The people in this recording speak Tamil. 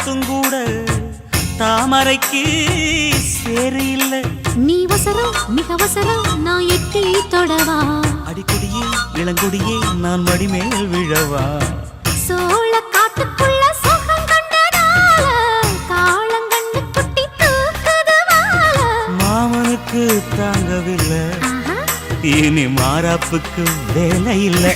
மட்டும் கூட தாமரைக்கு சேரு இல்ல. நீ வசரம் மிக அவசரம் நான் எட்டி தொடவா. அடிக்குடியே இளங்குடியே நான் மடிமேல் விழவா. சோழ காட்டுக்குள்ள சுகம் கண்டதால காளங்கண்ணு குட்டி தூக்குதுவால. மாமனுக்கு தாங்கவில்லை இனி மாறாப்புக்கு வேலை இல்லை.